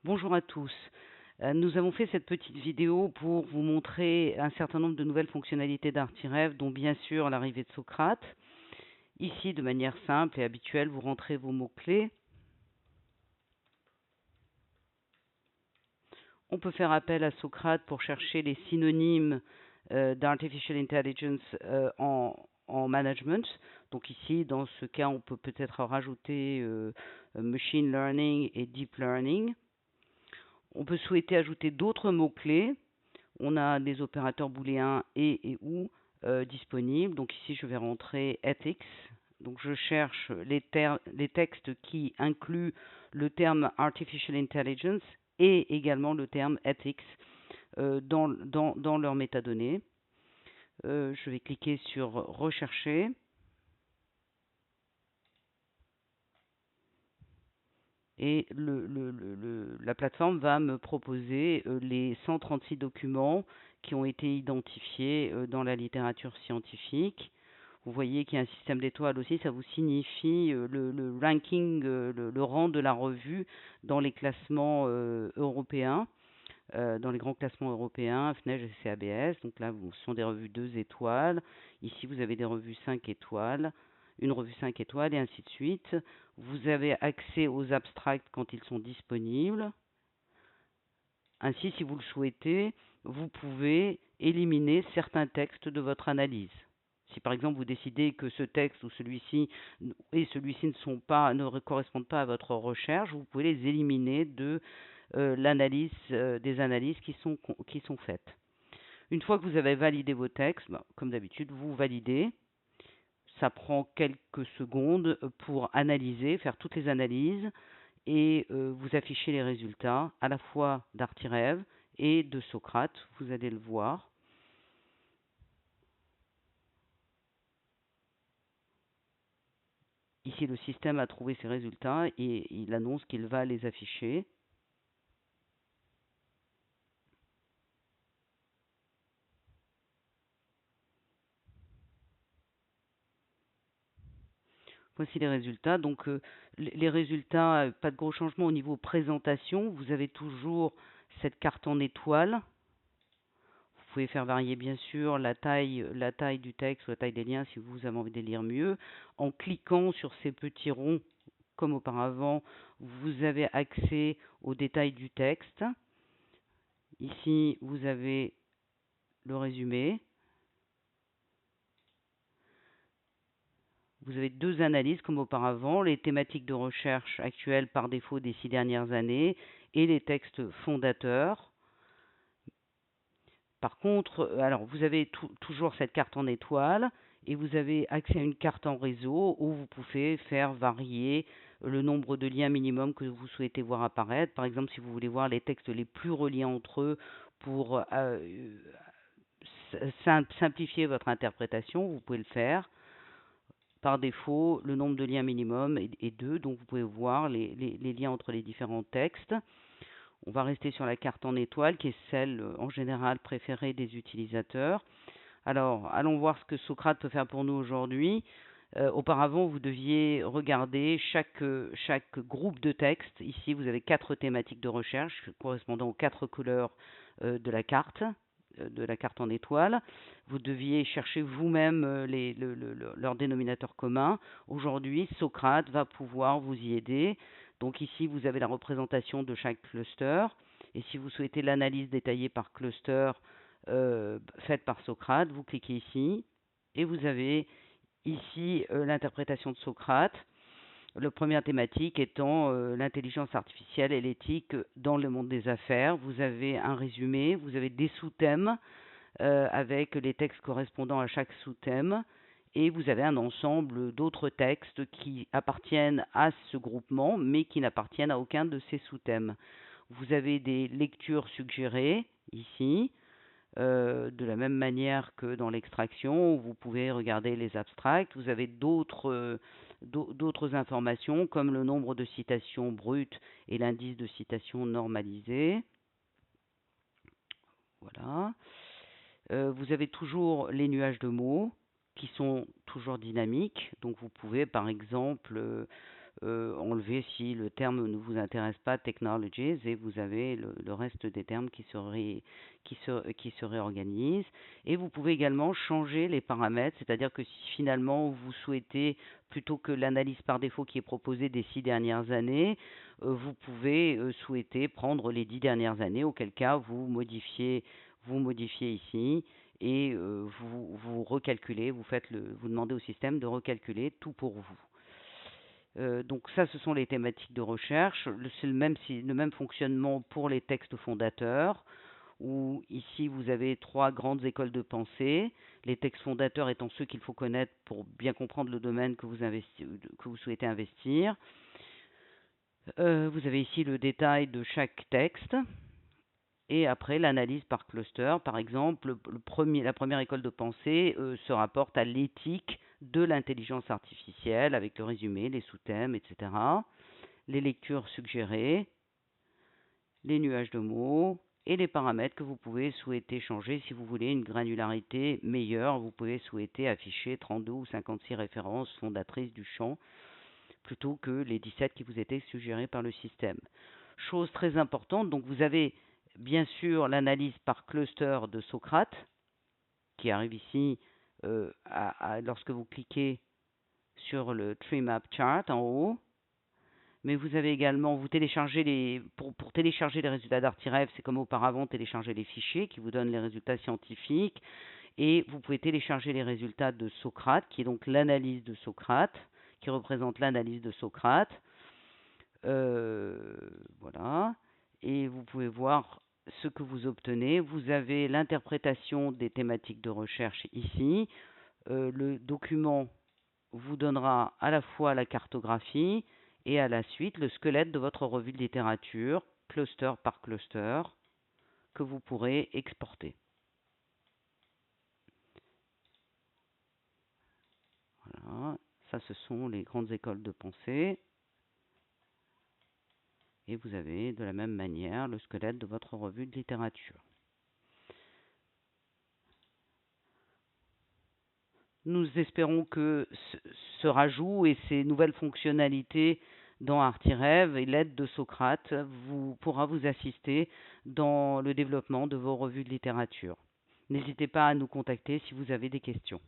Bonjour à tous. Nous avons fait cette petite vidéo pour vous montrer un certain nombre de nouvelles fonctionnalités d'Artiref, dont bien sûr l'arrivée de Socrate. Ici, de manière simple et habituelle, vous rentrez vos mots-clés. On peut faire appel à Socrate pour chercher les synonymes d'Artificial Intelligence en management. Donc ici, dans ce cas, on peut peut-être rajouter Machine Learning et Deep Learning. On peut souhaiter ajouter d'autres mots-clés. On a des opérateurs booléens et ou disponibles. Donc ici, je vais rentrer ethics. Donc je cherche les textes qui incluent le terme artificial intelligence et également le terme ethics dans leurs métadonnées. Je vais cliquer sur rechercher. Et la plateforme va me proposer les 136 documents qui ont été identifiés dans la littérature scientifique. Vous voyez qu'il y a un système d'étoiles aussi, ça vous signifie le ranking, le rang de la revue dans les classements européens, dans les grands classements européens, FNEJ et CABS. Donc là, ce sont des revues 2 étoiles. Ici, vous avez des revues 5 étoiles, une revue 5 étoiles et ainsi de suite. Vous avez accès aux abstracts quand ils sont disponibles. Ainsi, si vous le souhaitez, vous pouvez éliminer certains textes de votre analyse. Si par exemple vous décidez que ce texte ou celui-ci et celui-ci ne correspondent pas à votre recherche, vous pouvez les éliminer de l'analyse des analyses qui sont faites. Une fois que vous avez validé vos textes, comme d'habitude, vous validez. Ça prend quelques secondes pour analyser, faire toutes les analyses et vous affichez les résultats à la fois d'Artirève et de Socrate. Vous allez le voir. Ici, le système a trouvé ses résultats et il annonce qu'il va les afficher. Voici les résultats. Donc, les résultats, pas de gros changements au niveau présentation. Vous avez toujours cette carte en étoile. Vous pouvez faire varier bien sûr la taille du texte ou la taille des liens si vous avez envie de les lire mieux. En cliquant sur ces petits ronds, comme auparavant, vous avez accès aux détails du texte. Ici, vous avez le résumé. Vous avez deux analyses comme auparavant, les thématiques de recherche actuelles par défaut des 6 dernières années et les textes fondateurs. Par contre, alors vous avez toujours cette carte en étoile et vous avez accès à une carte en réseau où vous pouvez faire varier le nombre de liens minimum que vous souhaitez voir apparaître. Par exemple, si vous voulez voir les textes les plus reliés entre eux pour simplifier votre interprétation, vous pouvez le faire. Par défaut, le nombre de liens minimum est 2, donc vous pouvez voir les liens entre les différents textes. On va rester sur la carte en étoile, qui est celle en général préférée des utilisateurs. Alors, allons voir ce que Socrate peut faire pour nous aujourd'hui. Auparavant, vous deviez regarder chaque groupe de textes. Ici, vous avez 4 thématiques de recherche correspondant aux 4 couleurs de la carte en étoile. Vous deviez chercher vous-même leur dénominateur commun. Aujourd'hui, Socrate va pouvoir vous y aider. Donc ici, vous avez la représentation de chaque cluster. Et si vous souhaitez l'analyse détaillée par cluster faite par Socrate, vous cliquez ici et vous avez ici l'interprétation de Socrate. La première thématique étant l'intelligence artificielle et l'éthique dans le monde des affaires. Vous avez un résumé, vous avez des sous-thèmes avec les textes correspondant à chaque sous-thème. Et vous avez un ensemble d'autres textes qui appartiennent à ce groupement, mais qui n'appartiennent à aucun de ces sous-thèmes. Vous avez des lectures suggérées ici, de la même manière que dans l'extraction, vous pouvez regarder les abstracts. Vous avez d'autres informations comme le nombre de citations brutes et l'indice de citation normalisé. Voilà. Vous avez toujours les nuages de mots qui sont toujours dynamiques. Donc vous pouvez par exemple enlever si le terme ne vous intéresse pas, technologies, et vous avez le reste des termes qui se réorganisent. Et vous pouvez également changer les paramètres, c'est-à-dire que si finalement vous souhaitez, plutôt que l'analyse par défaut qui est proposée des 6 dernières années, vous pouvez souhaiter prendre les 10 dernières années, auquel cas vous modifiez ici et vous recalculez, vous demandez au système de recalculer tout pour vous. Donc ça, ce sont les thématiques de recherche. C'est le même fonctionnement pour les textes fondateurs, où ici vous avez 3 grandes écoles de pensée. Les textes fondateurs étant ceux qu'il faut connaître pour bien comprendre le domaine que vous souhaitez investir. Vous avez ici le détail de chaque texte. Et après, l'analyse par cluster, par exemple, la première école de pensée se rapporte à l'éthique de l'intelligence artificielle, avec le résumé, les sous-thèmes, etc. Les lectures suggérées, les nuages de mots et les paramètres que vous pouvez souhaiter changer. Si vous voulez une granularité meilleure, vous pouvez souhaiter afficher 32 ou 56 références fondatrices du champ, plutôt que les 17 qui vous étaient suggérées par le système. Chose très importante, donc vous avez bien sûr l'analyse par cluster de Socrate, qui arrive ici lorsque vous cliquez sur le Tree Map Chart en haut. Mais vous avez également, pour télécharger les résultats d'Artirev, c'est comme auparavant, télécharger les fichiers qui vous donnent les résultats scientifiques. Et vous pouvez télécharger les résultats de Socrate, qui est donc l'analyse de Socrate, qui représente l'analyse de Socrate. Voilà. Et vous pouvez voir ce que vous obtenez. Vous avez l'interprétation des thématiques de recherche ici. Le document vous donnera à la fois la cartographie et à la suite le squelette de votre revue de littérature, cluster par cluster, que vous pourrez exporter. Voilà. Ça, ce sont les grandes écoles de pensée. Et vous avez de la même manière le squelette de votre revue de littérature. Nous espérons que ce rajout et ces nouvelles fonctionnalités dans Artirev et l'aide de Socrate pourra vous assister dans le développement de vos revues de littérature. N'hésitez pas à nous contacter si vous avez des questions.